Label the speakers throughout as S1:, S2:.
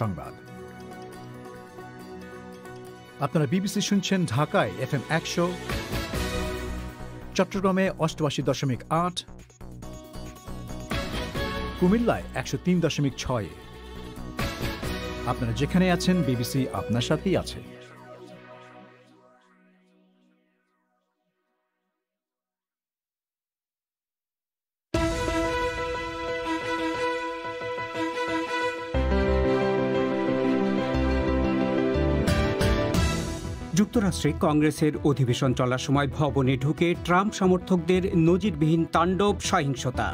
S1: সংবাদ আপনারা বিবিসি শুনছেন ঢাকায় FM 100, চট্টগ্রামে 88.8, কুমিল্লায় 103.6। আপনারা যেখানে আছেন বিবিসি আপনার সাথেই আছে।
S2: যুক্তরাষ্ট্রে কংগ্রেসের অধিবেশন চলার সময় ভবনে ঢুকে ট্রাম্প সমর্থকদের নজিরবিহীন তাণ্ডব, সহিংসতা।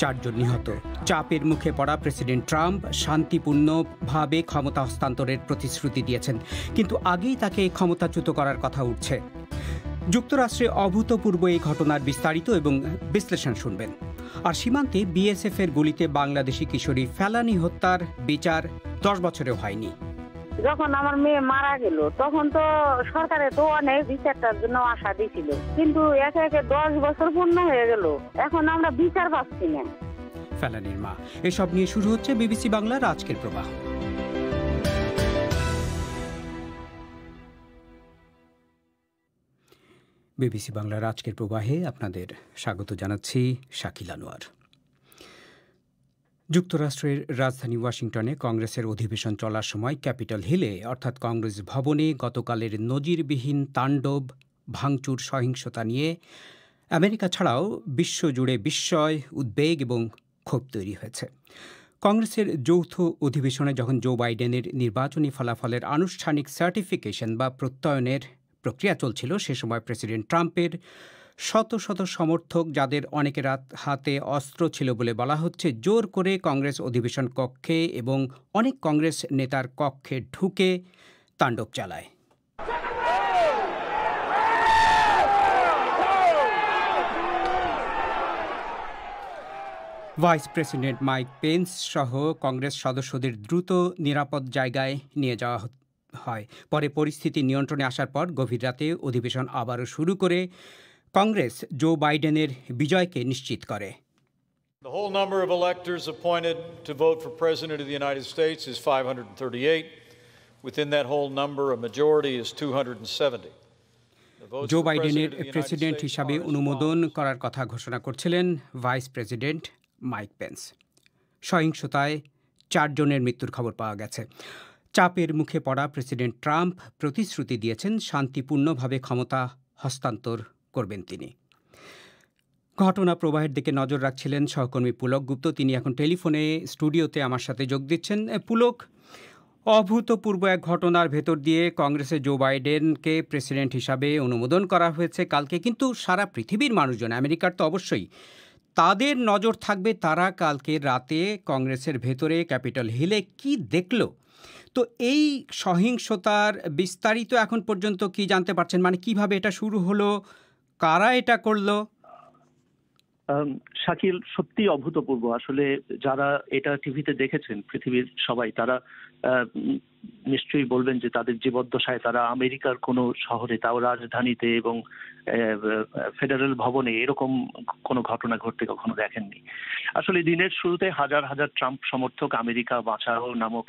S2: 4 জন নিহত। চাপের মুখে পড়া প্রেসিডেন্ট ট্রাম্প শান্তিপূর্ণভাবে ক্ষমতা হস্তান্তরের প্রতিশ্রুতি দিয়েছেন, কিন্তু আগেই তাকে ক্ষমতাচ্যুত করার কথা উঠছে। যুক্তরাষ্ট্রে অভূতপূর্ব এই ঘটনার বিস্তারিত এবং বিশ্লেষণ শুনবেন। আর সীমান্তে বিএসএফ এর গুলিতে বাংলাদেশি কিশোরী ফেলানী হত্যার বিচার 10 বছরেও হয়নি।
S3: যখন আমার মেয়ে মারা গেল তখন তো সরকারে তো অনেক বিচারটার জন্য আশা দিয়েছিল, কিন্তু একে একে 10 বছর পূর্ণ হয়ে গেল, এখন আমরা বিচার পাচ্ছি না।
S2: ফেলানীর মা। এসব নিয়ে শুরু হচ্ছে বিবিসি বাংলার আজকের প্রবাহ। বিবিসি বাংলার আজকের প্রবাহে আপনাদের স্বাগত জানাচ্ছি, শাকিল আনোয়ার। যুক্তরাষ্ট্রের রাজধানী ওয়াশিংটনে কংগ্রেসের অধিবেশন চলার সময় ক্যাপিটল হিলে অর্থাৎ কংগ্রেস ভবনে গতকালের নজিরবিহীন তাণ্ডব, ভাঙচুর, সহিংসতা নিয়ে আমেরিকা ছাড়াও বিশ্বজুড়ে বিস্ময়, উদ্বেগ এবং ক্ষোভ তৈরি হয়েছে। কংগ্রেসের যৌথ অধিবেশনে যখন জো বাইডেনের নির্বাচনী ফলাফলের আনুষ্ঠানিক সার্টিফিকেশন বা প্রত্যয়নের প্রক্রিয়া চলছিল, সে সময় প্রেসিডেন্ট ট্রাম্পের শত শত সমর্থক, যাদের অনেকের হাতে অস্ত্র ছিল বলে বলা হচ্ছে, জোর করে কংগ্রেস অধিবেশন কক্ষে এবং অনেক কংগ্রেস নেতার কক্ষে ঢুকে তাণ্ডব চালায়। ভাইস প্রেসিডেন্ট মাইক পেন্স সহ কংগ্রেস সদস্যদের দ্রুত নিরাপদ জায়গায় নিয়ে যাওয়া হয়। পরে পরিস্থিতি নিয়ন্ত্রণে আসার পর গভীর রাতে অধিবেশন আবারও শুরু করে কংগ্রেস জো বাইডেনের বিজয়কে নিশ্চিত করে।
S4: The whole number of electors appointed to vote for President of the United States is 538. Within that whole number, a majority is 270.
S2: জো বাইডেনের প্রেসিডেন্ট হিসাবে অনুমোদন করার কথা ঘোষণা করছিলেন ভাইস প্রেসিডেন্ট মাইক পেন্স। সহিংসতায় 4 জনের মৃত্যুর খবর পাওয়া গেছে। চাপের মুখে পড়া প্রেসিডেন্ট ট্রাম্প প্রতিশ্রুতি দিয়েছেন শান্তিপূর্ণভাবে ক্ষমতা হস্তান্তর করবেন তিনি। ঘটনা প্রবাহের দিকে নজর রাখছিলেন সহকর্মী পুলক গুপ্ত। তিনি এখন টেলিফোনে স্টুডিওতে আমার সাথে যোগ দিচ্ছেন। পুলক, অভূতপূর্ব এক ঘটনার ভেতর দিয়ে কংগ্রেসের জো বাইডেনকে প্রেসিডেন্ট হিসাবে অনুমোদন করা হয়েছে কালকে, কিন্তু সারা পৃথিবীর মানুষজন, আমেরিকার তো অবশ্যই, তাদের নজর থাকবে তারা কালকে রাতে কংগ্রেসের ভেতরে ক্যাপিটল হিলে কি দেখল। তো এই সহিংসতার বিস্তারিত এখন পর্যন্ত কি জানতে পারছেন? মানে কিভাবে এটা শুরু হলো, কারা এটা করলো?
S5: শাকিল, সত্যি অভূতপূর্ব। আসলে যারা এটা টিভিতে দেখেছেন পৃথিবীর সবাই, তারা নিশ্চয়ই বলবেন যে তাদের জীবদ্দশায় তারা আমেরিকার কোনো শহরে, তাও রাজধানীতে এবং ফেডারেল ভবনে এরকম কোনো ঘটনা ঘটতে কখনো দেখেননি। আসলে দিনের শুরুতে হাজার হাজার ট্রাম্প সমর্থক আমেরিকা বাঁচাও নামক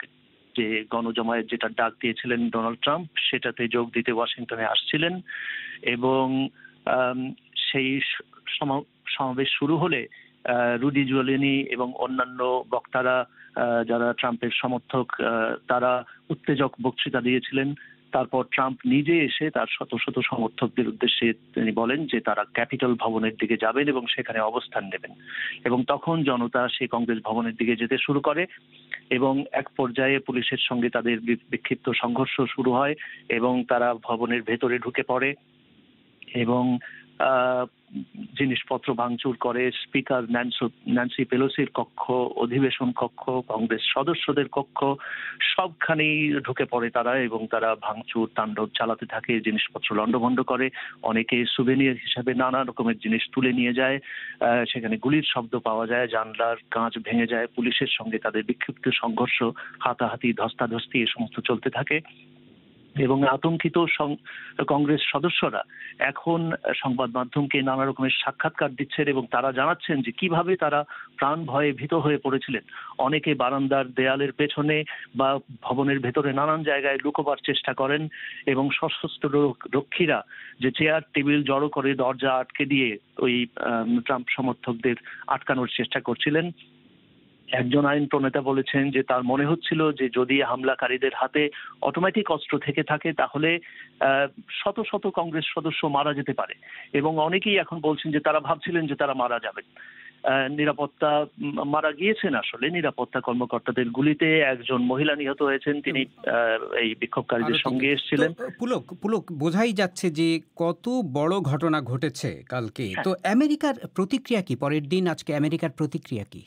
S5: যে গণজমায়েত যেটা ডাক দিয়েছিলেন ডোনাল্ড ট্রাম্প, সেটাতে যোগ দিতে ওয়াশিংটনে আসছিলেন এবং সেই সমাবেশ শুরু হলে রুডি জুলিয়ানি এবং অন্যান্য বক্তারা যারা ট্রাম্পের সমর্থক, তারা উত্তেজক বক্তৃতা দিয়েছিলেন। তারপর ট্রাম্প নিজে এসে তার শত শত সমর্থকদের উদ্দেশ্যে তিনি বলেন যে তারা ক্যাপিটল ভবনের দিকে যাবেন এবং সেখানে অবস্থান নেবেন। এবং তখন জনতা সেই কংগ্রেস ভবনের দিকে যেতে শুরু করে এবং এক পর্যায়ে পুলিশের সঙ্গে তাদের বিক্ষিপ্ত সংঘর্ষ শুরু হয় এবং তারা ভবনের ভেতরে ঢুকে পড়ে এবং জিনিসপত্র ভাঙচুর করে। স্পিকার ন্যান্সি পেলোসির কক্ষ, অধিবেশন কক্ষ, কংগ্রেস সদস্যদের কক্ষ, সবখানেই ঢুকে পড়ে তারা এবং তারা ভাঙচুর তাণ্ডব চালাতে থাকে, জিনিসপত্র লণ্ডভণ্ড করে। অনেকে সুভেনিয়ার হিসাবে নানা রকমের জিনিস তুলে নিয়ে যায়। সেখানে গুলির শব্দ পাওয়া যায়, জানলার কাঁচ ভেঙে যায়। পুলিশের সঙ্গে তাদের বিক্ষিপ্ত সংঘর্ষ, হাতাহাতি, ধস্তাধস্তি এ সমস্ত চলতে থাকে এবং আতঙ্কিত কংগ্রেস সদস্যরা এখন সংবাদ মাধ্যমকে নানা রকমের সাক্ষাৎকার দিচ্ছেন এবং তারা জানাচ্ছেন যে কিভাবে তারা প্রাণ ভয়ে ভীত হয়ে পড়েছিলেন। অনেকে বারান্দার দেয়ালের পেছনে বা ভবনের ভেতরে নানান জায়গায় লুকোবার চেষ্টা করেন এবং সশস্ত্র রক্ষীরা যে চেয়ার টেবিল জড়ো করে দরজা আটকে দিয়ে ওই ট্রাম্প সমর্থকদের আটকানোর চেষ্টা করছিলেন। একজন আইন প্রণেতা বলেছেন যে তার মনে হচ্ছিল যে যদি হামলাকারীদের হাতে অটোমেটিক অস্ত্র থেকে থাকে তাহলে শত শত কংগ্রেস সদস্য মারা যেতে পারে, এবং অনেকেই এখন বলছেন যে তারা ভাবছিলেন যে তারা মারা যাবেন। নিরাপত্তা মারা গিয়েছেন, আসলে নিরাপত্তা কর্মকর্তাদের গুলিতে একজন মহিলা নিহত হয়েছেন, তিনি এই বিক্ষোভকারীদের সঙ্গে এসেছিলেন।
S2: পুলক বোঝাই যাচ্ছে যে কত বড় ঘটনা ঘটেছে কালকে। তো আমেরিকার প্রতিক্রিয়া কি পরের দিন? আজকে আমেরিকার প্রতিক্রিয়া কি?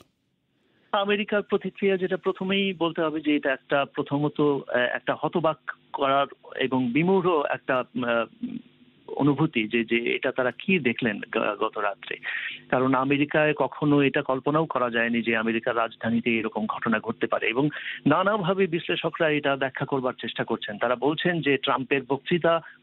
S5: আমেরিকার প্রতিক্রিয়া যেটা প্রথমেই বলতে হবে যে এটা একটা প্রথমত একটা হতবাক করার এবং বিমূঢ় একটা অনুভূতি যে এটা তারা কি দেখলেন গত রাত্রে। কারণ আমেরিকায় কখনো এটা কল্পনাও করা যায়নি যে আমেরিকার রাজধানীতে এরকম ঘটনা ঘটতে পারে, এবং নানাভাবে বিশ্লেষকরা এটা ব্যাখ্যা করবার চেষ্টা করছেন। তারা বলছেন যে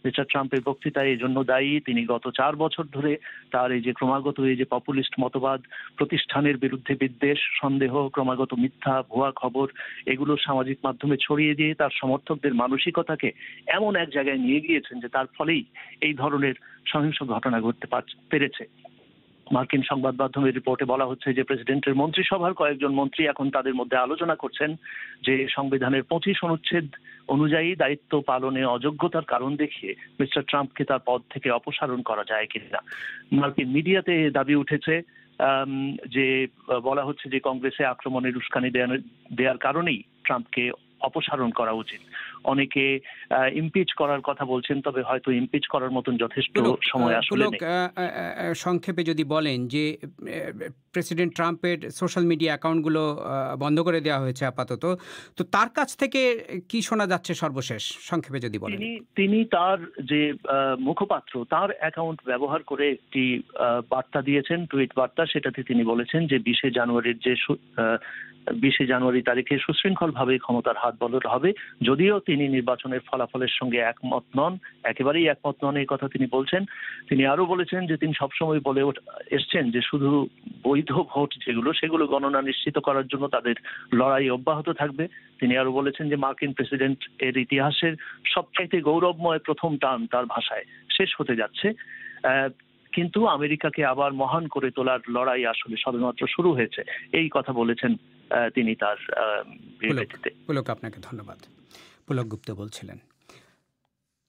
S5: মিস্টার ট্রাম্পের বক্তৃতা এই জন্য দায়ী, তিনি গত 4 বছর ধরে তার এই যে ক্রমাগত এই যে পপুলিস্ট মতবাদ, প্রতিষ্ঠানের বিরুদ্ধে বিদ্বেষ, সন্দেহ, ক্রমাগত মিথ্যা ভুয়া খবর এগুলো সামাজিক মাধ্যমে ছড়িয়ে দিয়ে তার সমর্থকদের মানসিকতাকে এমন এক জায়গায় নিয়ে গিয়েছেন যে তার ফলেই এই ধরনের সহিংস ঘটনা ঘটতে পেরেছে। মার্কিন সংবাদ মাধ্যমের রিপোর্টে বলা হচ্ছে যে প্রেসিডেন্টের মন্ত্রিসভার কয়েকজন মন্ত্রী এখন তাদের মধ্যে আলোচনা করছেন যে সংবিধানের 25 অনুচ্ছেদ অনুযায়ী দায়িত্ব পালনে অযোগ্যতার কারণ দেখিয়ে মিস্টার ট্রাম্পকে তার পদ থেকে অপসারণ করা যায় কিনা। মার্কিন মিডিয়াতে দাবি উঠেছে যে বলা হচ্ছে যে কংগ্রেসে আক্রমণের উস্কানি দেওয়ার কারণেই ট্রাম্পকে অপসারণ করা উচিত। অনেকে ইমপিচ করার কথা বলছেন, তবে হয়তো ইমপিচ করার মতন যথেষ্ট সময় আসলে নেই।
S2: সংক্ষেপে যদি বলেন যে প্রেসিডেন্ট ট্রাম্পের সোশ্যাল মিডিয়া অ্যাকাউন্টগুলো বন্ধ করে দেওয়া হয়েছে আপাতত, তো তার কাছ থেকে কি শোনা যাচ্ছে সর্বশেষ সংক্ষেপে যদি বলেন?
S5: তিনি তার যে মুখপাত্র তার অ্যাকাউন্ট ব্যবহার করে একটি বার্তা দিয়েছেন, টুইট বার্তা। সেটাতে তিনি বলেছেন যে 20 জানুয়ারি তারিখে সুশৃঙ্খলভাবে ক্ষমতার হাত বদল হবে, যদিও তিনি নির্বাচনের ফলাফলের সঙ্গে একমত নন, একেবারেই একমত নন এই কথা তিনি বলছেন। তিনি আরো বলেছেন যে তিনি সবসময় বলে এসছেন যে শুধু বৈধ ভোট সেগুলো গণনা নিশ্চিত করার জন্য তাদের লড়াই অব্যাহত থাকবে। তিনি আরো বলেছেন যে মার্কিন প্রেসিডেন্ট এর ইতিহাসের সবচাইতে গৌরবময় প্রথম টার্ম তার ভাষায় শেষ হতে যাচ্ছে, কিন্তু আমেরিকাকে আবার মহান করে তোলার লড়াই আসলে সবেমাত্র শুরু হয়েছে, এই কথা বলেছেন তিনি তার বিবৃতিতে।
S2: পুলক, আপনাকে ধন্যবাদ। পুলক গুপ্ত বলছিলেন।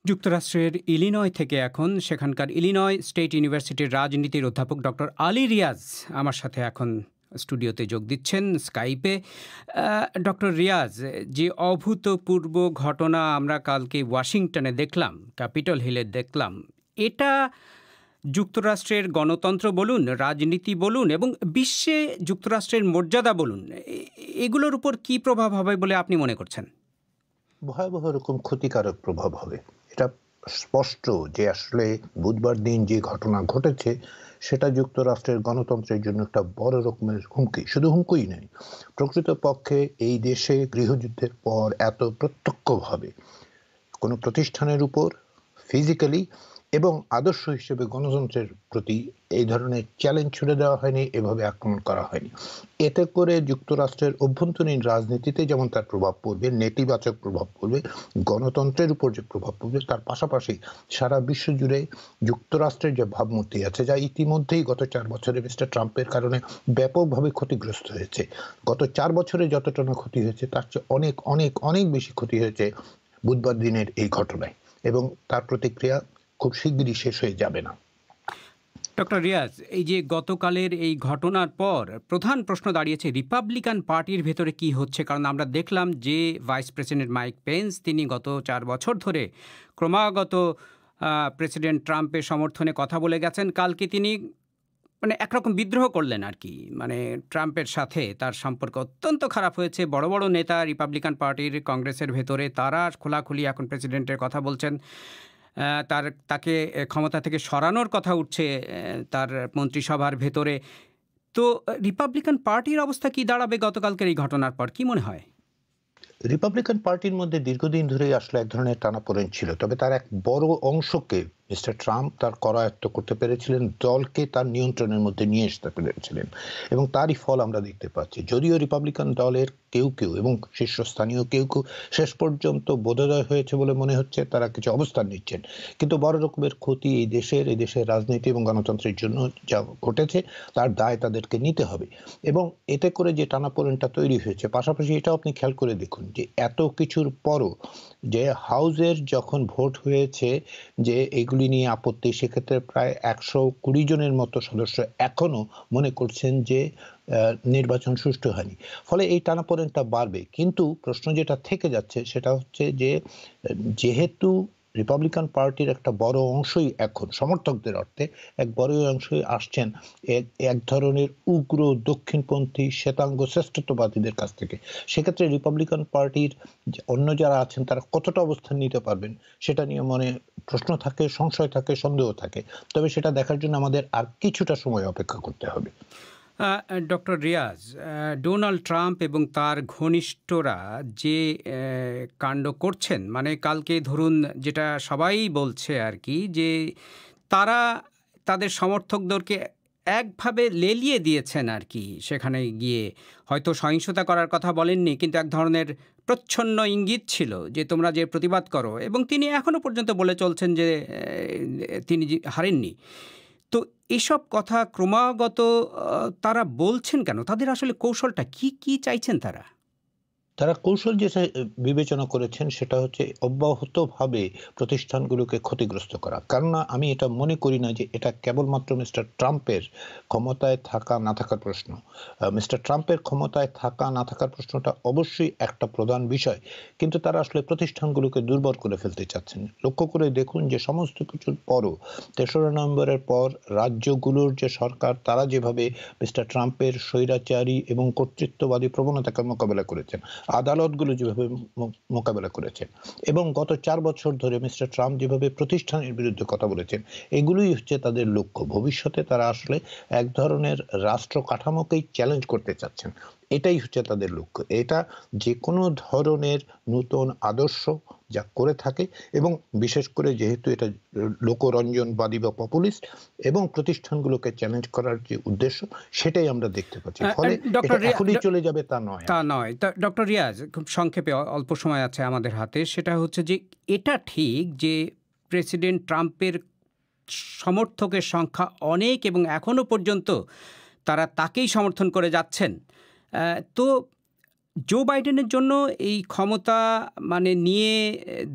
S2: যুক্তরাষ্ট্রের ইলিনয় থেকে এখন সেখানকার ইলিনয় স্টেট ইউনিভার্সিটির রাজনীতির অধ্যাপক ডক্টর আলী রিয়াজ আমার সাথে এখন স্টুডিওতে যোগ দিচ্ছেন স্কাইপে। ডক্টর রিয়াজ, যে অভূতপূর্ব ঘটনা আমরা কালকে ওয়াশিংটনে দেখলাম, ক্যাপিটল হিলে দেখলাম, এটা যুক্তরাষ্ট্রের গণতন্ত্র বলুন, রাজনীতি বলুন এবং বিশ্বে যুক্তরাষ্ট্রের মর্যাদা বলুন, এগুলোর উপর কি প্রভাব হবে বলে আপনি মনে করছেন?
S6: ভয়াবহ রকম ক্ষতিকারক প্রভাব হবে। এটা স্পষ্ট যে আসলে বুধবার দিন যে ঘটনা ঘটেছে সেটা যুক্তরাষ্ট্রের গণতন্ত্রের জন্য একটা বড় রকমের হুমকি। শুধু হুমকিই নয়, প্রকৃতপক্ষে এই দেশে গৃহযুদ্ধের পর এত প্রত্যক্ষভাবে কোনো প্রতিষ্ঠানের উপর ফিজিক্যালি এবং আদর্শ হিসেবে গণতন্ত্রের প্রতি এই ধরনের চ্যালেঞ্জ ছুড়ে দেওয়া হয়নি, এভাবে আক্রমণ করা হয়নি। এতে করে যুক্তরাষ্ট্রের অভ্যন্তরীণ রাজনীতিতে যেমন তার প্রভাব পড়বে, নেতিবাচক প্রভাব পড়বে, গণতন্ত্রের উপর যে প্রভাব পড়বে, তার পাশাপাশি সারা বিশ্ব জুড়ে যুক্তরাষ্ট্রের যে ভাবমূর্তি আছে, যা ইতিমধ্যেই গত 4 বছরে মিস্টার ট্রাম্পের কারণে ব্যাপকভাবে ক্ষতিগ্রস্ত হয়েছে। গত 4 বছরে যতটা না ক্ষতি হয়েছে তার চেয়ে অনেক অনেক অনেক বেশি ক্ষতি হয়েছে বুধবার দিনের এই ঘটনায়, এবং তার প্রতিক্রিয়া খুব শীঘ্রই শেষ হয়ে যাবে না।
S2: ডক্টর রিয়াজ, এই যে গতকালের এই ঘটনার পর প্রধান প্রশ্ন দাঁড়িয়েছে রিপাবলিকান পার্টির ভেতরে কি হচ্ছে, কারণ আমরা দেখলাম যে ভাইস প্রেসিডেন্ট মাইক পেন্স তিনি গত 4 বছর ধরে ক্রমাগত প্রেসিডেন্ট ট্রাম্পের সমর্থনে কথা বলে গেছেন। কালকে তিনি একরকম বিদ্রোহ করলেন আর কি, ট্রাম্পের সাথে তার সম্পর্ক অত্যন্ত খারাপ হয়েছে। বড় বড় নেতা রিপাবলিকান পার্টির কংগ্রেসের ভেতরে তারা খোলাখুলি এখন প্রেসিডেন্টের কথা বলছেন, তাকে ক্ষমতা থেকে সরানোর কথা উঠছে তার মন্ত্রিসভার ভেতরে। তো রিপাবলিকান পার্টির অবস্থা কি দাঁড়াবে গতকালকের এই ঘটনার পর, কি মনে হয়?
S6: রিপাবলিকান পার্টির মধ্যে দীর্ঘদিন ধরেই আসলে এক ধরনের টানাপোড়েন ছিল, তবে তার এক বড় অংশকে মিস্টার ট্রাম্প তার করায়ত্ত করতে পেরেছিলেন, দলকে তার নিয়ন্ত্রণের মধ্যে নিয়ে আসতে পেরেছিলেন এবং তারই ফল আমরা দেখতে পাচ্ছি। যদিও রিপাবলিকান দলের কেউ কেউ এবং শীর্ষস্থানীয় কেউ কেউ শেষ পর্যন্ত বোধোদয় হয়েছে বলে মনে হচ্ছে, তারা কিছু অবস্থান নিচ্ছেন, কিন্তু বড় রকমের ক্ষতি এই দেশের রাজনীতি এবং গণতন্ত্রের জন্য যা ঘটেছে তার দায় তাদেরকে নিতে হবে। এবং এতে করে যে টানাপোড়েনটা তৈরি হয়েছে, পাশাপাশি এটাও আপনি খেয়াল করে দেখুন যে এত কিছুর পরও যে হাউজের যখন ভোট হয়েছে যে এগুলি নিয়ে আপত্তি, সেক্ষেত্রে প্রায় 120 জনের মতো সদস্য এখনো মনে করছেন যে নির্বাচন সুষ্ঠু হয়নি। ফলে এই টানাপোড়েনটা বাড়বে, কিন্তু প্রশ্ন যেটা থেকে যাচ্ছে সেটা হচ্ছে যে যেহেতু রিপাবলিকান পার্টির একটা বড় অংশই এখন সমর্থকদের অর্থে এক বড় অংশই আসছেন এক ধরনের উগ্র দক্ষিণপন্থী শ্বেতাঙ্গ শ্রেষ্ঠত্ববাদীদের কাছ থেকে, সেক্ষেত্রে রিপাবলিকান পার্টির অন্য যারা আছেন তারা কতটা অবস্থান নিতে পারবেন সেটা নিয়ে মনে প্রশ্ন থাকে, সংশয় থাকে, সন্দেহ থাকে। তবে সেটা দেখার জন্য আমাদের আর কিছুটা সময় অপেক্ষা করতে হবে।
S2: ডক্টর রিয়াজ, ডোনাল্ড ট্রাম্প এবং তার ঘনিষ্ঠরা যে কাণ্ড করছেন, মানে কালকে ধরুন যেটা সবাই বলছে আর কি, যে তারা তাদের সমর্থকদেরকে একভাবে লেলিয়ে দিয়েছেন আর কি, সেখানে গিয়ে হয়তো সহিংসতা করার কথা বলেননি, কিন্তু এক ধরনের প্রচ্ছন্ন ইঙ্গিত ছিল যে তোমরা যে প্রতিবাদ করো, এবং তিনি এখনও পর্যন্ত বলে চলছেন যে তিনি হারেননি। তো এসব কথা ক্রমাগত তারা বলছেন কেন? তাদের আসলে কৌশলটা কি? কি চাইছেন তারা?
S6: তারা কৌশল যেটা বিবেচনা করেছেন সেটা হচ্ছে অব্যাহতভাবে প্রতিষ্ঠানগুলোকে ক্ষতিগ্রস্ত করা। কারণ আমি এটা মনে করি না যে এটা কেবলমাত্র মিস্টার ট্রাম্পের ক্ষমতায় থাকা না থাকার প্রশ্ন। মিস্টার ট্রাম্পের ক্ষমতায় থাকা না থাকার প্রশ্নটা অবশ্যই একটা প্রধান বিষয়, কিন্তু তারা আসলে প্রতিষ্ঠানগুলোকে দুর্বল করে ফেলতে চাচ্ছেন। লক্ষ্য করে দেখুন যে সমস্ত কিছুর পরও ৩রা নভেম্বরের পর রাজ্যগুলোর যে সরকার, তারা যেভাবে মিস্টার ট্রাম্পের স্বৈরাচারী এবং কর্তৃত্ববাদী প্রবণতাকে মোকাবেলা করেছেন, আদালতগুলো যেভাবে মোকাবেলা করেছেন, এবং গত 4 বছর ধরে মিস্টার ট্রাম্প যেভাবে প্রতিষ্ঠানের বিরুদ্ধে কথা বলেছেন, এগুলোই হচ্ছে তাদের লক্ষ্য। ভবিষ্যতে তারা আসলে এক ধরনের রাষ্ট্র কাঠামোকেই চ্যালেঞ্জ করতে চাচ্ছেন, এটাই হচ্ছে তাদের লক্ষ্য। এটা যে কোনো ধরনের নতুন আদর্শ যা করে থাকে, এবং বিশেষ করে যেহেতু এটা লোকরঞ্জনবাদী বা পপুলিস্ট এবং প্রতিষ্ঠানগুলোকে চ্যালেঞ্জ করার যে উদ্দেশ্য, সেটাই আমরা দেখতে পাচ্ছি। ফলে এখনই চলে যাবে তা নয়।
S2: ডক্টর রিয়াজ, খুব সংক্ষেপে, অল্প সময় আছে আমাদের হাতে, সেটা হচ্ছে যে এটা ঠিক যে প্রেসিডেন্ট ট্রাম্পের সমর্থকের সংখ্যা অনেক এবং এখনও পর্যন্ত তারা তাকেই সমর্থন করে যাচ্ছেন। তো জো বাইডেনের জন্য এই ক্ষমতা নিয়ে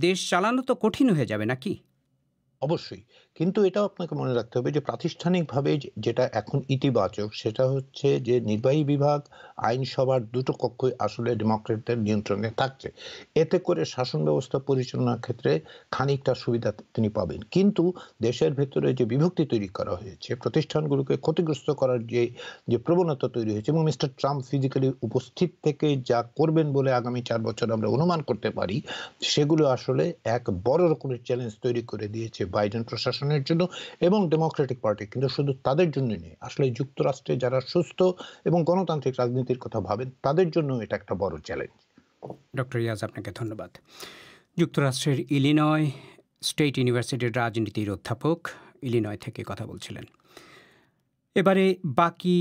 S2: দেশ চালানো তো কঠিন হয়ে যাবে নাকি?
S6: অবশ্যই, কিন্তু এটাও আপনাকে মনে রাখতে হবে যে প্রাতিষ্ঠানিকভাবে যেটা এখন ইতিবাচক সেটা হচ্ছে যে নির্বাহী বিভাগ, আইনসভার দুটো কক্ষই আসলে ডেমোক্রেটদের নিয়ন্ত্রণে থাকছে। এতে করে শাসন ব্যবস্থা পরিচালনার ক্ষেত্রে খানিকটা সুবিধা তিনি পাবেন, কিন্তু দেশের ভেতরে যে বিভক্তি তৈরি করা হয়েছে, প্রতিষ্ঠানগুলোকে ক্ষতিগ্রস্ত করার যে প্রবণতা তৈরি হয়েছে, এবং মিস্টার ট্রাম্প ফিজিক্যালি উপস্থিত থেকে যা করবেন বলে আগামী 4 বছর আমরা অনুমান করতে পারি, সেগুলো আসলে এক বড় রকমের চ্যালেঞ্জ তৈরি করে দিয়েছে বাইডেন প্রশাসনের জন্য এবং ডেমোক্রেটিক পার্টি। কিন্তু শুধু তাদের জন্যই নেই, আসলে যুক্তরাষ্ট্রে যারা সুস্থ এবং গণতান্ত্রিক রাজনীতির কথা ভাবেন তাদের জন্য এটা একটা বড় চ্যালেঞ্জ।
S2: ডক্টর রিয়াজ, আপনাকে ধন্যবাদ। যুক্তরাষ্ট্রের ইলিনয় স্টেট ইউনিভার্সিটির রাজনীতির অধ্যাপক, ইলিনয় থেকে কথা বলছিলেন। এবারে বাকি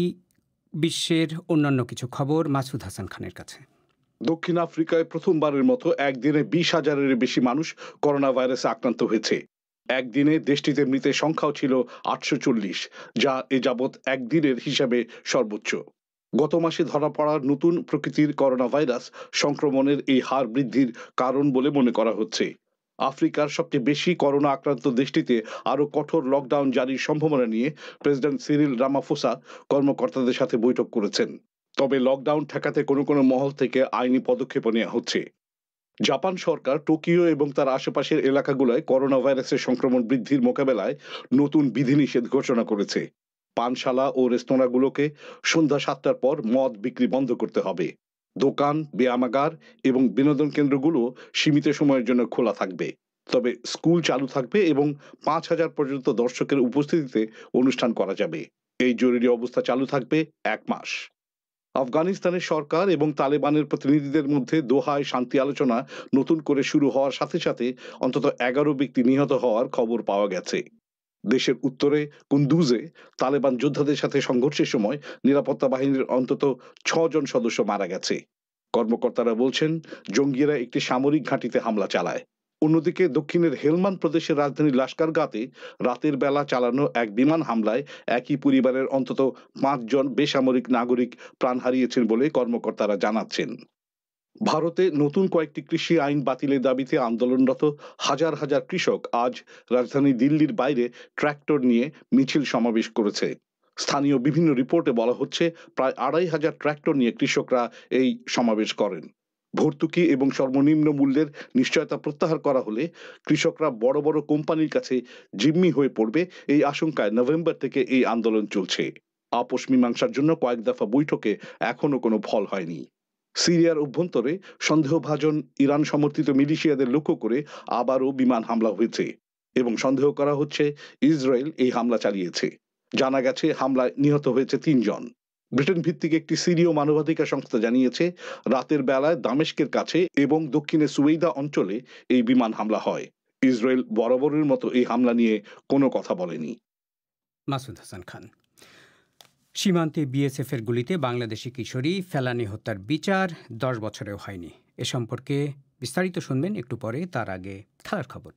S2: বিশ্বের অন্যান্য কিছু খবর মাসুদ হাসান খানের কাছে।
S7: দক্ষিণ আফ্রিকায় প্রথমবারের মতো একদিনে 20,000-এর বেশি মানুষ করোনা ভাইরাসে আক্রান্ত হয়েছে। একদিনে দেশটিতে মৃতের সংখ্যাও ছিল 840, যা এ যাবৎ একদিনের হিসাবে সর্বোচ্চ। গত মাসে ধরা পড়া নতুন প্রকৃতির করোনা ভাইরাস সংক্রমণের এই হার বৃদ্ধির কারণ বলে মনে করা হচ্ছে। আফ্রিকার সবচেয়ে বেশি করোনা আক্রান্ত দেশটিতে আরও কঠোর লকডাউন জারির সম্ভাবনা নিয়ে প্রেসিডেন্ট সিরিল রামাফোসা কর্মকর্তাদের সাথে বৈঠক করেছেন। তবে লকডাউন ঠেকাতে কোনো কোনো মহল থেকে আইনি পদক্ষেপ নেওয়া হচ্ছে। জাপান সরকার টোকিও এবং তার আশেপাশের এলাকাগুলোয় করোনা ভাইরাসের সংক্রমণ বৃদ্ধির মোকাবেলায় নতুন বিধিনিষেধ ঘোষণা করেছে। পানশালা ও রেস্তোরাঁগুলোকে সন্ধ্যা 7টার পর মদ বিক্রি বন্ধ করতে হবে। দোকান, ব্যায়ামাগার এবং বিনোদন কেন্দ্রগুলো সীমিত সময়ের জন্য খোলা থাকবে। তবে স্কুল চালু থাকবে এবং 5,000 পর্যন্ত দর্শকের উপস্থিতিতে অনুষ্ঠান করা যাবে। এই জরুরি অবস্থা চালু থাকবে 1 মাস। আফগানিস্তানের সরকার এবং তালেবানের প্রতিনিধিদের মধ্যে দোহায় শান্তি আলোচনা নতুন করে শুরু হওয়ার সাথে সাথে অন্তত 11 ব্যক্তি নিহত হওয়ার খবর পাওয়া গেছে। দেশের উত্তরে কুন্দুজে তালেবান যোদ্ধাদের সাথে সংঘর্ষের সময় নিরাপত্তা বাহিনীর অন্তত 6 জন সদস্য মারা গেছে। কর্মকর্তারা বলছেন জঙ্গিরা একটি সামরিক ঘাঁটিতে হামলা চালায়। অন্যদিকে দক্ষিণের হেলমান্দ প্রদেশের রাজধানী লাস্কারগাতে রাতের বেলা চালানো এক বিমান হামলায় একই পরিবারের অন্তত 5 জন বেসামরিক নাগরিক প্রাণ হারিয়েছেন বলে কর্মকর্তারা জানাচ্ছেন। ভারতে নতুন কয়েকটি কৃষি আইন বাতিলের দাবিতে আন্দোলনরত হাজার হাজার কৃষক আজ রাজধানী দিল্লির বাইরে ট্র্যাক্টর নিয়ে মিছিল সমাবেশ করেছে। স্থানীয় বিভিন্ন রিপোর্টে বলা হচ্ছে প্রায় 2,500 ট্র্যাক্টর নিয়ে কৃষকরা এই সমাবেশ করেন। ভর্তুকি এবং সর্বনিম্ন মূল্যের নিশ্চয়তা প্রত্যাহার করা হলে কৃষকরা বড় বড় কোম্পানির কাছে জিম্মি হয়ে পড়বে, এই আশঙ্কায় নভেম্বর থেকে এই আন্দোলন চলছে। আপোষ মীমাংসার জন্য কয়েক দফা বৈঠকে এখনো কোনো ফল হয়নি। সিরিয়ার অভ্যন্তরে সন্দেহভাজন ইরান সমর্থিত মিলিশিয়াদের লক্ষ্য করে আবারও বিমান হামলা হয়েছে এবং সন্দেহ করা হচ্ছে ইসরায়েল এই হামলা চালিয়েছে। জানা গেছে হামলায় নিহত হয়েছে 3 জন। ব্রিটেন ভিত্তিক একটি সিরীয় মানবাধিকার সংস্থা জানিয়েছে রাতের বেলায় দামেস্কের কাছে এবং দক্ষিণে সুয়েদা অঞ্চলে এই বিমান হামলা হয়। ইসরায়েল বরাবরের মতো এই হামলা নিয়ে কোনো কথা বলেনি।
S2: মাসুদ হাসান খান। সীমান্তে বিএসএফের গুলিতে বাংলাদেশি কিশোরী ফেলানী হত্যার বিচার 10 বছরেও হয়নি। এ সম্পর্কে বিস্তারিত শুনবেন একটু পরে, তার আগে খেলার খবর।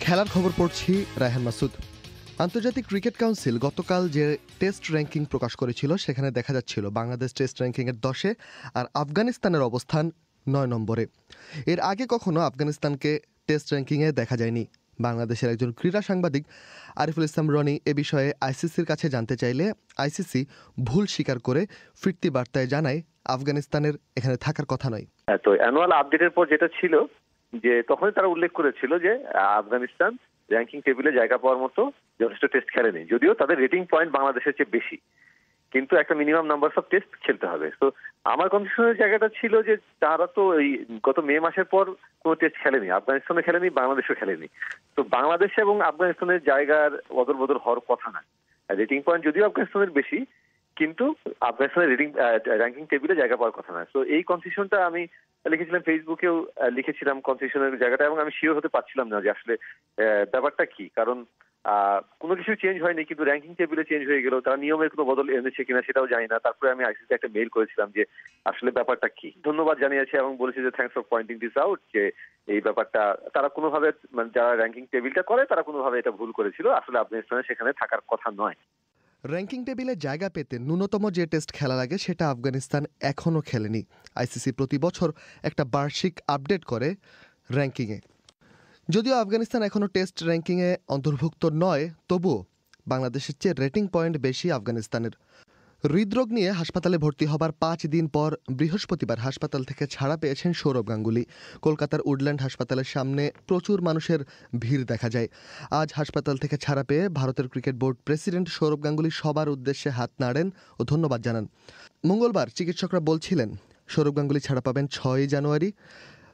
S8: খেলার খবর পড়ছি রায়হান মাসুদ। আন্তর্জাতিক ক্রিকেট কাউন্সিল গতকাল যে টেস্ট র্যাঙ্কিং প্রকাশ করেছিল সেখানে দেখা যাচ্ছিল বাংলাদেশ টেস্ট র্যাঙ্কিংয়ের 10-এ আর আফগানিস্তানের অবস্থান 9 নম্বরে। এর আগে কখনো আফগানিস্তানকে টেস্ট র্যাঙ্কিংয়ে দেখা যায়নি। বাংলাদেশের একজন ক্রীড়া সাংবাদিক আরিফুল ইসলাম রনি এ বিষয়ে আইসিসির কাছে জানতে চাইলে আইসিসি ভুল স্বীকার করে ফিরতি বার্তায় জানায় আফগানিস্তানের এখানে থাকার কথা নয়।
S9: তো অ্যানুয়াল আপডেটের পর যেটা ছিল যে তখনই তারা উল্লেখ করেছিল যে আফগানিস্তান র্যাঙ্কিং টেবিলে জায়গা পাওয়ার মতো যথেষ্ট টেস্ট খেলেনি, যদিও তাদের রেটিং পয়েন্ট বাংলাদেশের চেয়ে বেশি, কিন্তু একটা মিনিমাম নাম্বার অফ টেস্ট খেলতে হবে। তো আমার কনফিউশনের জায়গাটা ছিল যে তারা তো এই গত মে মাসের পর কোনো টেস্ট খেলেনি, আফগানিস্তানে খেলেনি, বাংলাদেশও খেলেনি। তো বাংলাদেশ এবং আফগানিস্তানের জায়গার অদল বদল হওয়ার কথা না। রেটিং পয়েন্ট যদিও আফগানিস্তানের বেশি, কিন্তু আফগানিস্তানের র্যাঙ্কিং টেবিলে জায়গা পাওয়ার কথা না। তো এই কনফিউশনটা আমি লিখেছিলাম, ফেসবুকেও লিখেছিলাম কনফিউশনের জায়গাটা, এবং আমি শিওর হতে পারছিলাম না যে আসলে ব্যাপারটা কি। কারণ কোনো কিছু চেঞ্জ হয়নি, কিন্তু র্যাঙ্কিং টেবিলে চেঞ্জ হয়ে গেল। তারা নিয়মের কোনো বদল এনেছে কিনা সেটাও জানি না। তারপরে আমি আইসিসিতে একটা মেইল করেছিলাম যে আসলে ব্যাপারটা কি। ধন্যবাদ জানিয়েছে এবং বলেছে যে thanks for pointing this out, যে এই ব্যাপারটা তারা কোনোভাবে, মানে যারা র্যাঙ্কিং টেবিলটা করে তারা কোনোভাবে এটা ভুল করেছিল। আসলে আফগানিস্তানে সেখানে থাকার কথা নয়।
S8: র্যাঙ্কিং টেবিলে জায়গা পেতে ন্যূনতম যে টেস্ট খেলা লাগে সেটা আফগানিস্তান এখনও খেলেনি। আইসিসি প্রতি বছর একটা বার্ষিক আপডেট করে র্যাঙ্কিংয়ে। যদিও আফগানিস্তান এখনও টেস্ট র্যাঙ্কিংয়ে অন্তর্ভুক্ত নয়, তবুও বাংলাদেশের চেয়ে রেটিং পয়েন্ট বেশি আফগানিস্তানের। হৃদরোগ নিয়ে হাসপাতালে ভর্তি হবার 5 দিন পর বৃহস্পতিবার হাসপাতাল থেকে ছাড়া পেয়েছেন সৌরভ গাঙ্গুলি। কলকাতার উডল্যান্ড হাসপাতালের সামনে প্রচুর মানুষের ভিড় দেখা যায়। আজ হাসপাতাল থেকে ছাড়া পেয়ে ভারতের cricket board president Sourav Ganguly সবার উদ্দেশ্যে হাত নাড়েন ও ধন্যবাদ জানান। মঙ্গলবার চিকিৎসকরা বলছিলেন সৌরভ গাঙ্গুলি ছাড়া পাবেন 6 জানুয়ারি,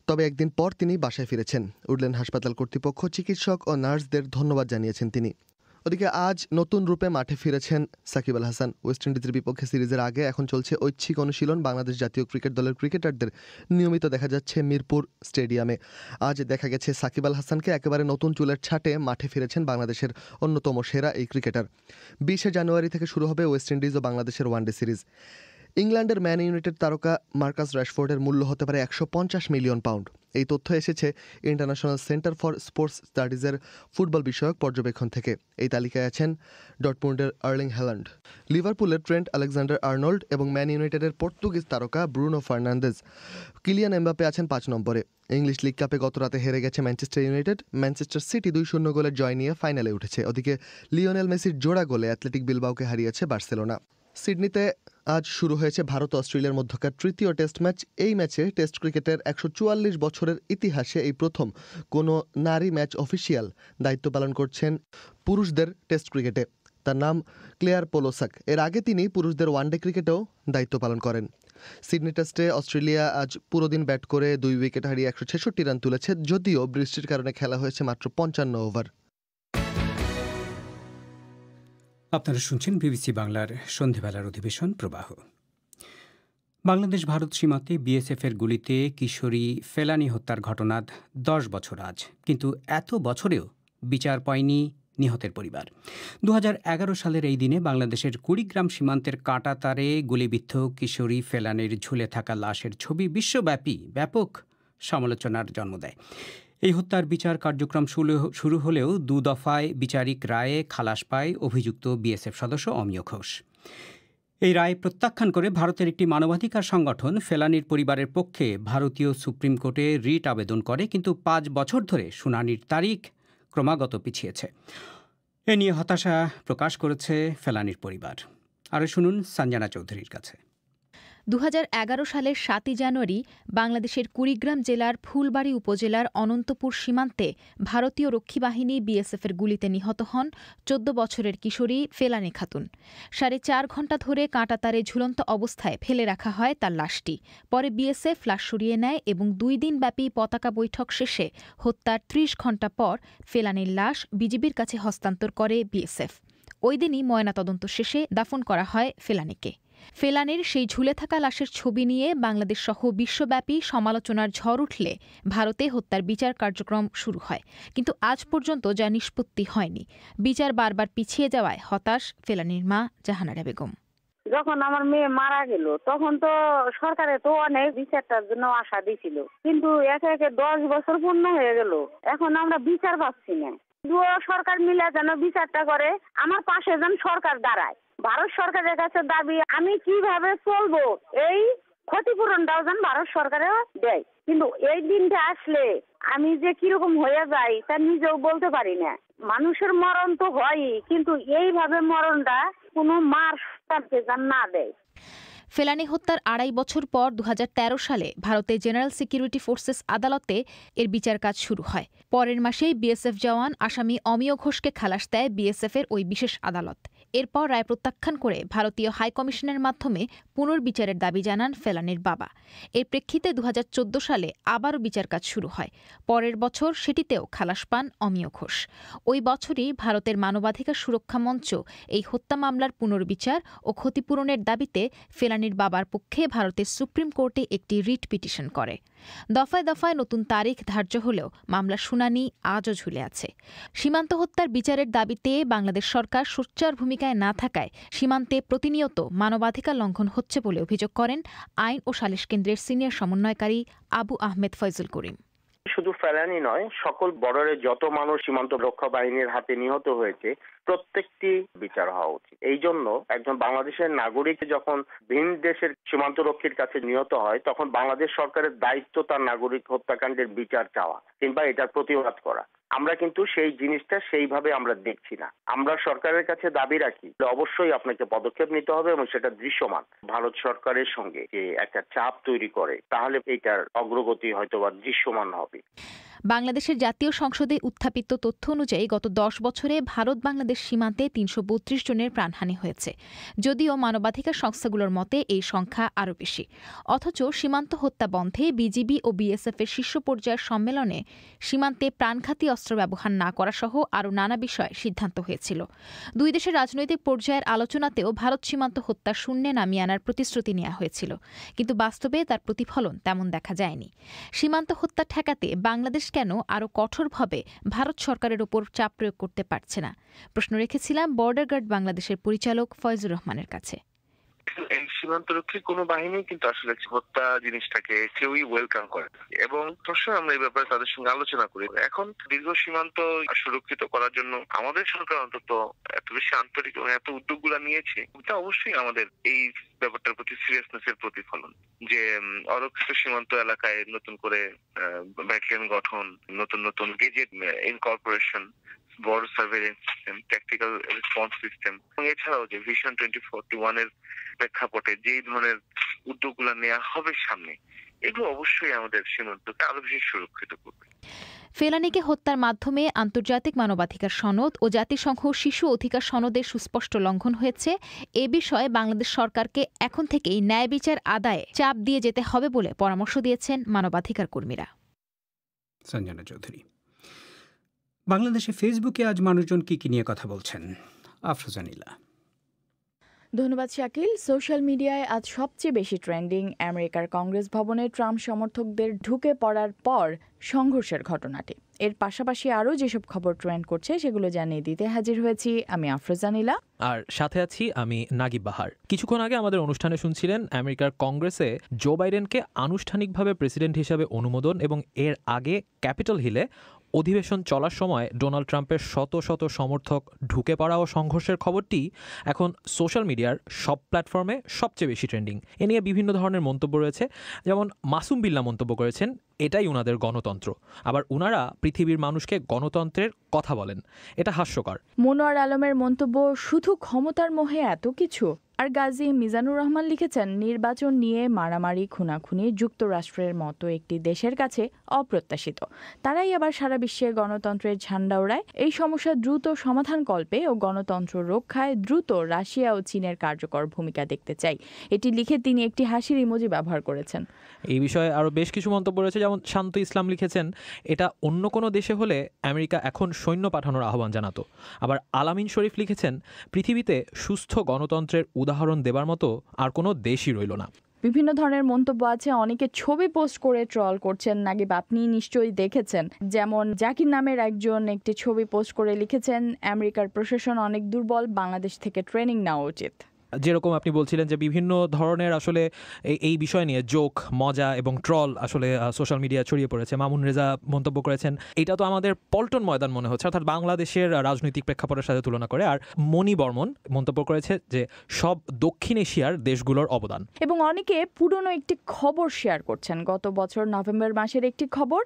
S8: তবে একদিন পর তিনি বাসায় ফিরেছেন। উডল্যান্ড হাসপাতাল কর্তৃপক্ষ, চিকিৎসক ও নার্সদের ধন্যবাদ জানিয়েছেন তিনি। ওদিকে আজ নতুন রূপে মাঠে ফিরেছেন সাকিব আল হাসান। ওয়েস্ট ইন্ডিজের বিপক্ষে সিরিজের আগে এখন চলছে ঐচ্ছিক অনুশীলন। বাংলাদেশ জাতীয় ক্রিকেট দলের ক্রিকেটারদের নিয়মিত দেখা যাচ্ছে মিরপুর স্টেডিয়ামে। আজ দেখা গেছে সাকিব আল হাসানকে একেবারে নতুন চুলের ছাটে মাঠে ফিরেছেন বাংলাদেশের অন্যতম সেরা এই ক্রিকেটার। 20 জানুয়ারি থেকে শুরু হবে ওয়েস্ট ইন্ডিজ ও বাংলাদেশের ওয়ানডে সিরিজ। ইংল্যান্ডের ম্যান ইউনাইটেড তারকা মার্কাস রাশফোর্ডের মূল্য হতে পারে 150 মিলিয়ন পাউন্ড। এই তথ্য এসেছে ইন্টারন্যাশনাল সেন্টার ফর স্পোর্টস স্টাডিজের ফুটবল বিষয়ক পর্যবেক্ষণ থেকে। এই তালিকায় আছেন ডটমুন্ডের আর্লিং হ্যালান্ড, লিভারপুলের ট্রেন্ট আলেকজান্ডার আর্নল্ড এবং ম্যান ইউনাইটেডের পর্তুগিজ তারকা ব্রুনো ফার্নান্দেজ। কিলিয়ান এমবাপে আছেন 5 নম্বরে। ইংলিশ লিগ কাপে গতরাতে হেরে গেছে ম্যানচেস্টার ইউনাইটেড। ম্যানচেস্টার সিটি 2-0 গোলের জয় নিয়ে ফাইনালে উঠেছে। ওদিকে লিওনেল মেসির জোড়া গোলে অ্যাথলেটিক বিলবাওকে হারিয়েছে বার্সেলোনা। সিডনিতে আজ শুরু হয়েছে ভারত অস্ট্রেলিয়ার মধ্যকার তৃতীয় টেস্ট ম্যাচ। এই ম্যাচে টেস্ট ক্রিকেটের 144 বছরের ইতিহাসে এই প্রথম কোনো নারী ম্যাচ অফিসিয়াল দায়িত্ব পালন করছেন পুরুষদের টেস্ট ক্রিকেটে। তার নাম ক্লেয়ার পোলোসাক। এর আগে তিনি পুরুষদের ওয়ানডে ক্রিকেটেও দায়িত্ব পালন করেন। সিডনি টেস্টে অস্ট্রেলিয়া আজ পুরো দিন ব্যাট করে 2 উইকেট হারিয়ে 166 রান তুলেছে, যদিও বৃষ্টির কারণে খেলা হয়েছে মাত্র 55 ওভার।
S2: আপনারা শুনছেন বিবিসি বাংলার সন্ধেবেলার অধিবেশন প্রবাহ। বাংলাদেশ ভারত সীমান্তে বিএসএফের গুলিতে কিশোরী ফেলানী হত্যার ঘটনা 10 বছর আজ, কিন্তু এত বছরেও বিচার পায়নি নিহতের পরিবার। 2011 সালের এই দিনে বাংলাদেশের কুড়িগ্রাম সীমান্তের কাঁটাতারে গুলিবিদ্ধ কিশোরী ফেলানীর ঝুলে থাকা লাশের ছবি বিশ্বব্যাপী ব্যাপক সমালোচনার জন্ম দেয়। এই হত্যার বিচার কার্যক্রম শুরু হলেও 2 দফায় বিচারিক রায়ে খালাস পায় অভিযুক্ত বিএসএফ সদস্য অমিয় ঘোষ। এই রায় প্রত্যাখ্যান করে ভারতের একটি মানবাধিকার সংগঠন ফেলানীর পরিবারের পক্ষে ভারতীয় সুপ্রিম কোর্টে রিট আবেদন করে, কিন্তু 5 বছর ধরে শুনানির তারিখ ক্রমাগত পিছিয়েছে। এ নিয়ে হতাশা প্রকাশ করেছে ফেলানীর পরিবার। আরও শুনুন সঞ্জনা চৌধুরীর কাছে।
S10: 2011 সালের 7 জানুয়ারি বাংলাদেশের কুড়িগ্রাম জেলার ফুলবাড়ী উপজেলার অনন্তপুর সীমান্তে ভারতীয় রক্ষী বাহিনী বিএসএফের গুলিতে নিহত হন 14 বছরের কিশোরী ফেলানী খাতুন। 4.5 ঘণ্টা ধরে কাঁটাতারে ঝুলন্ত অবস্থায় ফেলে রাখা হয় তার লাশটি। পরে বিএসএফ লাশ সরিয়ে নেয় এবং 2 দিনব্যাপী পতাকা বৈঠক শেষে হত্যার 30 ঘণ্টা পর ফেলানীর লাশ বিজিবির কাছে হস্তান্তর করে বিএসএফ। ওই দিনই ময়নাতদন্ত শেষে দাফন করা হয় ফেলানীকে। ফেলানীর সেই ঝুলে থাকা লাশের ছবি নিয়ে বাংলাদেশ সহ বিশ্বব্যাপী সমালোচনার ঝড় উঠলে ভারতে হত্যার বিচার কার্যক্রম শুরু হয়, কিন্তু আজ পর্যন্ত যা নিষ্পত্তি হয়নি। বিচার বারবার পিছিয়ে যাওয়ায় হতাশ ফেলানীর মা জাহানারা বেগম।
S3: যখন আমার মেয়ে মারা গেল তখন তো সরকারে তো অনেক বিচারটার জন্য আশা দিয়েছিল, কিন্তু একে একে 10 বছর পূর্ণ হয়ে গেল, এখন আমরা বিচার পাচ্ছি না। সরকার মিলে যেন বিচারটা করে, আমার পাশে যেন সরকার দাঁড়ায়। ভারত সরকারের কাছে দাবি, আমি কিভাবে চলবো এই ক্ষতিপূরণটাও যেন ভারত সরকারে দেয়। কিন্তু এই দিনটা আসলে আমি যে কিরকম হয়ে যাই তা নিজেও বলতে পারি না। মানুষের মরণ তো হয়ই, কিন্তু এইভাবে মরণটা কোনো মার সন্তানকে যেন না দেয়।
S10: ফেলানী হত্যার 2.5 বছর পর 2013 সালে ভারতের জেনারেল সিকিউরিটি ফোর্সেস আদালতে এর বিচার কাজ শুরু হয়। পরের মাসেই বিএসএফ জওয়ান আসামি অমিয় ঘোষকে খালাস দেয় বিএসএফের ওই বিশেষ আদালত। এরপর রায় প্রত্যাখ্যান করে ভারতীয় হাইকমিশনের মাধ্যমে পুনর্বিচারের দাবি জানান ফেলানীর বাবা। এর প্রেক্ষিতে 2014 সালে আবারও বিচার কাজ শুরু হয়। পরের বছর সেটিতেও খালাস পান অমিয় ঘোষ। ওই বছরই ভারতের মানবাধিকার সুরক্ষা মঞ্চ এই হত্যা মামলার পুনর্বিচার ও ক্ষতিপূরণের দাবিতে ফেলানীর বাবার পক্ষে ভারতের সুপ্রিম কোর্টে একটি রিট পিটিশন করে। দফায় দফায় নতুন তারিখ ধার্য হলেও মামলার শুনানি আজও ঝুলে আছে। সীমান্ত হত্যার বিচারের দাবিতে বাংলাদেশ সরকার সোচ্চার ভূমিকায় না থাকায় সীমান্তে প্রতিনিয়ত মানবাধিকার লঙ্ঘন হচ্ছে বলে অভিযোগ করেন আইন ও সালিশ কেন্দ্রের সিনিয়র সমন্বয়কারী আবু আহমেদ ফয়জুল করিম।
S11: শুধু ফেলানী নয়, সকল বর্ডারে যত মানুষ সীমান্ত রক্ষা বাহিনীর হাতে নিহত হয়েছে প্রত্যেকটি বিচার হওয়া উচিত। এই জন্য একজন বাংলাদেশের নাগরিক যখন ভিন দেশের সীমান্ত রক্ষীর কাছে নিহত হয়, তখন বাংলাদেশ সরকারের দায়িত্ব তার নাগরিক হত্যাকাণ্ডের বিচার চাওয়া কিংবা এটার প্রতিবাদ করা। আমরা কিন্তু সেই জিনিসটা সেইভাবে আমরা দেখছি না। আমরা সরকারের কাছে দাবি রাখি অবশ্যই আপনাকে পদক্ষেপ নিতে হবে এবং সেটা দৃশ্যমান। ভারত সরকারের সঙ্গে যে একটা চাপ তৈরি করে, তাহলে এটার অগ্রগতি হয়তোবা দৃশ্যমান হবে।
S10: বাংলাদেশের জাতীয় সংসদে উত্থাপিত তথ্য অনুযায়ী গত 10 বছরে ভারত বাংলাদেশ সীমান্তে 332 জনের প্রাণহানি হয়েছে। যদিও মানবাধিকার সংস্থাগুলোর মতে এই সংখ্যা আরও বেশি। অথচ সীমান্ত হত্যা বন্ধে বিজিবি ও বিএসএফের শীর্ষ পর্যায়ের সম্মেলনে সীমান্তে প্রাণঘাতী অস্ত্র ব্যবহার না করা সহ আরও নানা বিষয়ে সিদ্ধান্ত হয়েছিল। দুই দেশের রাজনৈতিক পর্যায়ের আলোচনাতেও ভারত সীমান্ত হত্যা শূন্যে নামিয়ে আনার প্রতিশ্রুতি নেওয়া হয়েছিল, কিন্তু বাস্তবে তার প্রতিফলন তেমন দেখা যায়নি। সীমান্ত হত্যা ঠেকাতে বাংলাদেশ কেন আরও কঠোরভাবে ভারত সরকারের ওপর চাপ প্রয়োগ করতে পারছে না, প্রশ্ন রেখেছিলাম বর্ডার গার্ড বাংলাদেশের পরিচালক ফয়জুর রহমানের কাছে।
S12: এই সীমান্তরক্ষী কোনো বাহিনী কিন্তু আসলে হত্যা জিনিসটাকে কেউই ওয়েলকাম করে এবং সবসময় আমরা এই ব্যাপারে তাদের সঙ্গে আলোচনা করি। এখন দীর্ঘ সীমান্ত সুরক্ষিত করার জন্য আমাদের সরকার অন্তত এত বেশি আন্তরিক এবং এত উদ্যোগগুলো নিয়েছে, এটা অবশ্যই আমাদের এই ব্যাপারটার প্রতি সিরিয়াসনেসের প্রতিফলন। যে অরক্ষিত সীমান্ত এলাকায় নতুন করে ব্যাটালিয়ন গঠন, নতুন নতুন গেজেট ইনকর্পোরেশন, বড় surveillance system, tactical response system, এবং এছাড়াও যে ভিশন 2041 এর প্রেক্ষাপটে যেই ধরনের উদ্যোগগুলো নেওয়া হবে সামনে, এগুলো অবশ্যই আমাদের সীমান্তকে আরো বেশি সুরক্ষিত করবে।
S10: ফেলানীকে হত্যার মাধ্যমে আন্তর্জাতিক মানবাধিকার সনদ ও জাতিসংঘ শিশু অধিকার সনদের সুস্পষ্ট লঙ্ঘন হয়েছে। এ বিষয়ে বাংলাদেশ সরকারকে এখন থেকেই ন্যায় বিচার আদায়ে চাপ দিয়ে যেতে হবে বলে পরামর্শ দিয়েছেন মানবাধিকার কর্মীরা।
S2: সঞ্জনা চৌধুরী। বাংলাদেশে ফেসবুকে আজ মানুষজন কি নিয়ে কথা বলছেন? আফরোজা নীলা।
S13: ধন্যবাদ শাকিল। সোশ্যাল মিডিয়ায় আজ সবচেয়ে বেশি ট্রেন্ডিং আমেরিকার কংগ্রেস ভবনে ট্রাম্প সমর্থকদের ঢুকে পড়ার পর সংঘর্ষের ঘটনাটি। এর পাশাপাশি আরও যেসব খবর ট্রেন্ড করছে সেগুলো জানিয়ে দিতে হাজির হয়েছি আমি আফরোজা নীলা,
S14: আর সাথে আছি আমি নাগিব বাহার। কিছুক্ষণ আগে আমাদের অনুষ্ঠানে শুনছিলেন আমেরিকার কংগ্রেসে জো বাইডেনকে আনুষ্ঠানিকভাবে প্রেসিডেন্ট হিসেবে অনুমোদন, এবং এর আগে ক্যাপিটল হিলে অধিবেশন চলার সময় ডোনাল্ড ট্রাম্পের শত শত সমর্থক ঢুকে পড়া ও সংঘর্ষের খবরটি এখন সোশ্যাল মিডিয়ার সব প্ল্যাটফর্মে সবচেয়ে বেশি ট্রেন্ডিং। এ নিয়ে বিভিন্ন ধরনের মন্তব্য রয়েছে, যেমন মাসুম বিল্লাহ মন্তব্য করেছেন এটাই উনাদের গণতন্ত্র, আবার উনারা পৃথিবীর মানুষকে গণতন্ত্রের কথা বলেন, এটা হাস্যকর।
S13: মনোয়ার আলমের মন্তব্য শুধু ক্ষমতার মোহে এত কিছু। আর গাজী মিজানুর রহমান লিখেছেন নির্বাচন নিয়ে মারামারি খুনাখুনি যুক্তরাষ্ট্রের মতো একটি দেশের কাছে অপ্রত্যাশিত, তারাই আবার সারা বিশ্বে গণতন্ত্রের ঝান্ডা ওড়ায়। এই সমস্যা দ্রুত সমাধান কল্পে ও গণতন্ত্র রক্ষায় দ্রুত রাশিয়া ও চীনের কার্যকর ভূমিকা দেখতে চাই, এটি লিখে তিনি একটি হাসির ইমোজি ব্যবহার করেছেন।
S14: এই বিষয়ে আরও বেশ কিছু মন্তব্য রয়েছে, যেমন শান্ত ইসলাম লিখেছেন এটা অন্য কোনো দেশে হলে আমেরিকা এখন সৈন্য পাঠানোর আহ্বান জানাতো। আবার আলামিন শরীফ লিখেছেন পৃথিবীতে সুস্থ গণতন্ত্রের উদাহরণ দেবার মতো আর কোনো দেশই রইল না।
S13: বিভিন্ন ধরনের মন্তব্য আছে, অনেকে ছবি পোস্ট করে ট্রল করছেন। নাগিব, আপনি নিশ্চয়ই দেখেছেন, যেমন জাকির নামের একজন একটি ছবি পোস্ট করে লিখেছেন আমেরিকার প্রশাসন অনেক দুর্বল, বাংলাদেশ থেকে ট্রেনিং নেওয়া উচিত।
S14: যেরকম আপনি বলছিলেন যে বিভিন্ন ধরনের আসলে এই বিষয় নিয়ে জোক, মজা এবং ট্রল আসলে সোশ্যাল মিডিয়া ছড়িয়ে পড়েছে। মামুন রেজা মন্তব্য করেছেন এটা তো আমাদের পল্টন ময়দান মনে হচ্ছে, অর্থাৎ বাংলাদেশের রাজনৈতিক প্রেক্ষাপটের সাথে তুলনা করে। আর মণি বর্মন মন্তব্য করেছে যে সব দক্ষিণ এশিয়ার দেশগুলোর অবদান।
S13: এবং অনেকে পুরনো একটি খবর শেয়ার করছেন, গত বছর নভেম্বর মাসের একটি খবর।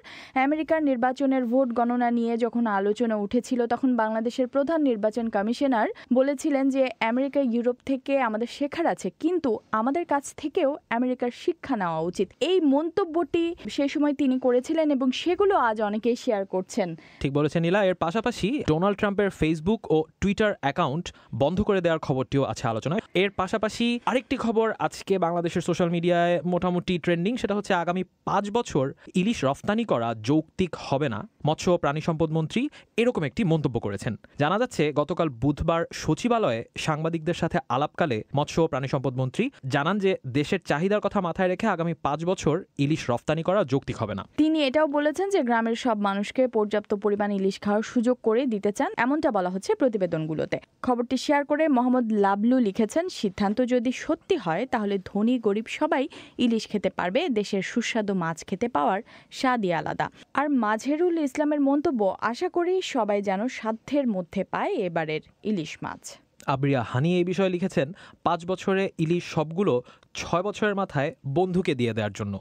S13: আমেরিকার নির্বাচনের ভোট গণনা নিয়ে যখন আলোচনা উঠেছিল তখন বাংলাদেশের প্রধান নির্বাচন কমিশনার বলেছিলেন যে আমেরিকা ইউরোপ থেকে আমাদের শেখার আছে, কিন্তু আমাদের কাছ থেকেও আমেরিকার শিক্ষা নেওয়া উচিত। এই মন্তব্যটি সেই সময় তিনি করেছিলেন এবং সেগুলো আজ অনেকেই শেয়ার করছেন।
S14: ঠিক বলেছেন নীলা। এর পাশাপাশি ডোনাল্ড ট্রাম্পের ফেসবুক ও টুইটার অ্যাকাউন্ট বন্ধ করে দেওয়ার খবরটিও আছে আলোচনায়। এর পাশাপাশি আরেকটি খবর আজকে বাংলাদেশের সোশ্যাল মিডিয়ায় মোটামুটি ট্রেন্ডিং, সেটা হচ্ছে আগামী 5 বছর ইলিশ রফতানি করা যৌক্তিক হবে না, মৎস্য ও প্রাণী সম্পদ মন্ত্রী এরকম একটি মন্তব্য করেছেন। জানা যাচ্ছে গতকাল বুধবার সচিবালয়ে সাংবাদিকদের সাথে আলাপকালে মৎস্য ও প্রাণী সম্পদ মন্ত্রী জানান যে দেশের চাহিদার কথা মাথায় রেখে আগামী 5 বছর ইলিশ রফতানি করা যৌক্তিক হবে না।
S13: তিনি এটাও বলেছেন যে গ্রামের সব মানুষকে পর্যাপ্ত পরিমাণ ইলিশ খাওয়ার সুযোগ করে দিতে চান, এমনটা বলা হচ্ছে প্রতিবেদনগুলোতে। খবরটি শেয়ার করে মোহাম্মদ লাবলু লিখেছেন সিদ্ধান্ত যদি সত্যি হয় তাহলে ধনী গরিব সবাই ইলিশ খেতে পারবে, দেশের সুস্বাদু মাছ খেতে পাওয়ার স্বাদই আলাদা। আর মাঝেরুল ইসলামের মন্তব্য, আশা করি সবাই যেন সাধ্যের মধ্যে পায় এবারের ইলিশ মাছ।
S14: আবরিয়া হানি এই বিষয়ে লিখেছেন 5 বছরে ইলিশ সবগুলো 6 বছরের মাথায় বন্ধুকে দিয়ে দেওয়ার জন্য।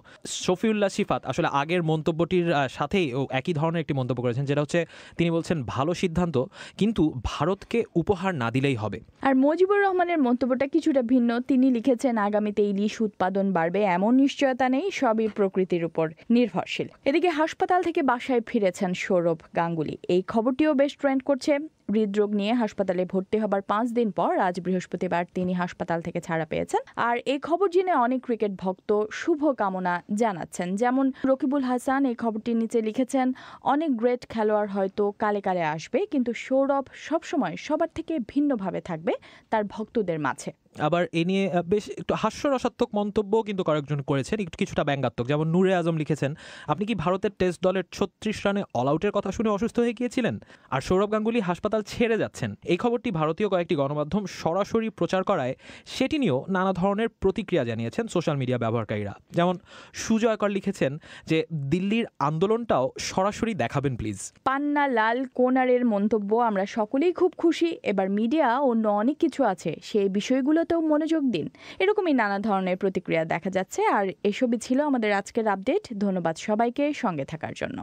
S14: শফিউল্লাহ সিফাত আসলে আগের মন্তব্যটির সাথেই একই ধরনের একটি মন্তব্য করেছেন, যেটা হচ্ছে তিনি বলছেন ভালো সিদ্ধান্ত, কিন্তু ভারতকে উপহার না দিলেই হবে।
S13: আর মুজিবুর রহমানের মন্তব্যটা কিছুটা ভিন্ন। তিনি লিখেছেন আগামীতে ইলিশ উৎপাদন বাড়বে এমন নিশ্চয়তা নেই, সবই প্রকৃতির উপর নির্ভরশীল। এদিকে হাসপাতাল থেকে বাসায় ফিরেছেন সৌরভ গাঙ্গুলি, এই খবরটিও বেশ ট্রেন্ড করছে। হৃদরোগ নিয়ে হাসপাতালে ভর্তি হবার 5 দিন পর আজ বৃহস্পতিবার তিনি হাসপাতাল থেকে ছাড়া পেয়েছেন। আর এই খবর জেনে অনেক ক্রিকেট ভক্ত শুভ কামনা জানাচ্ছেন, যেমন রকিবুল হাসান এই খবরটির নিচে লিখেছেন অনেক গ্রেট খেলোয়াড় হয়তো কালে কালে আসবে, কিন্তু সৌরভ সবসময় সবার থেকে ভিন্নভাবে থাকবে তার ভক্তদের মাঝে।
S14: আবার এ নিয়ে বেশ একটু হাস্যরসাত্মক মন্তব্য কিন্তু কয়েকজন করেছেন, একটু কিছুটা ব্যঙ্গাত্মক। যেমন নূরে আজম লিখেছেন আপনি কি ভারতের টেস্ট দলের 36 রানে অল আউটের কথা শুনে অসুস্থ হয়ে গিয়েছিলেন? আর সৌরভ গাঙ্গুলি হাসপাতাল ছেড়ে যাচ্ছেন, এই খবরটি ভারতীয় কয়েকটি গণমাধ্যম সরাসরি প্রচার করায় সেটি নিয়েও নানা ধরনের প্রতিক্রিয়া জানিয়েছেন সোশ্যাল মিডিয়া ব্যবহারকারীরা। যেমন সুজয়কর লিখেছেন যে দিল্লির আন্দোলনটাও সরাসরি দেখাবেন প্লিজ।
S13: পান্না লাল কোনারের মন্তব্য, আমরা সকলেই খুব খুশি, এবার মিডিয়া অন্য অনেক কিছু আছে সেই বিষয়গুলো মনোযোগ দিন। এরকমই নানা ধরনের প্রতিক্রিয়া দেখা যাচ্ছে। আর এসবই ছিল আমাদের আজকের আপডেট। ধন্যবাদ সবাইকে সঙ্গে থাকার জন্য।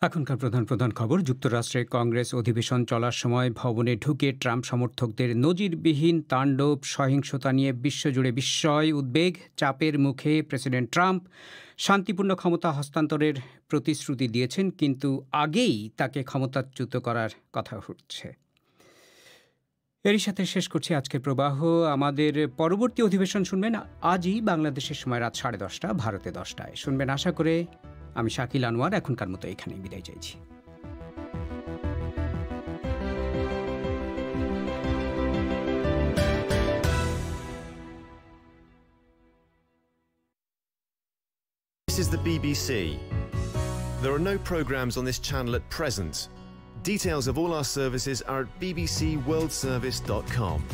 S2: এখনকার প্রধান খবর। যুক্তরাষ্ট্রে কংগ্রেস অধিবেশন চলার সময় ভবনে ঢুকে ট্রাম্প সমর্থকদের নজিরবিহীন তাণ্ডব, সহিংসতা নিয়ে বিশ্বজুড়ে বিস্ময়, উদ্বেগ। চাপের মুখে প্রেসিডেন্ট ট্রাম্প শান্তিপূর্ণ ক্ষমতা হস্তান্তরের প্রতিশ্রুতি দিয়েছেন, কিন্তু আগেই তাকে ক্ষমতাচ্যুত করার কথা উঠছে। এরই সাথে শেষ করছি আজকের প্রবাহ। আমাদের পরবর্তী অধিবেশন শুনবেন আজই বাংলাদেশের সময় রাত 10:30, ভারতে 10টায় শুনবেন আশা করে। আমি শাকিল আনোয়ার এখনকার মতো এখানেই বিদায় চাইছি।
S15: is the BBC. There are no programmes on this channel at present. Details of all our services are at bbcworldservice.com.